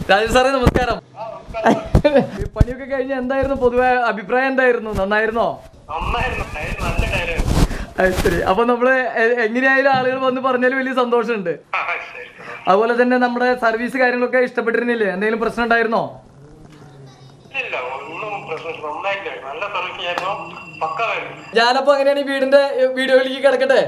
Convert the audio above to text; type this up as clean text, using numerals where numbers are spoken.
രാജു സാറേ നമസ്കാരം. പണിയൊക്കെ കഴിഞ്ഞ എന്തായിരുന്നു പൊതുവെ അഭിപ്രായം? എന്തായിരുന്നു? നന്നായിരുന്നോ? ശരി. അപ്പൊ നമ്മള് എങ്ങനെയായാലും ആളുകൾ വന്ന് പറഞ്ഞാലും വലിയ സന്തോഷമുണ്ട്. അതുപോലെ തന്നെ നമ്മുടെ സർവീസ് കാര്യങ്ങളൊക്കെ ഇഷ്ടപ്പെട്ടിരുന്നില്ലേ? എന്തെങ്കിലും പ്രശ്നം ഉണ്ടായിരുന്നോ? ഞാനപ്പോ അങ്ങനെയാണ് ഈ വീടിന്റെ വീഡിയോയിലേക്ക് കിടക്കട്ടെ.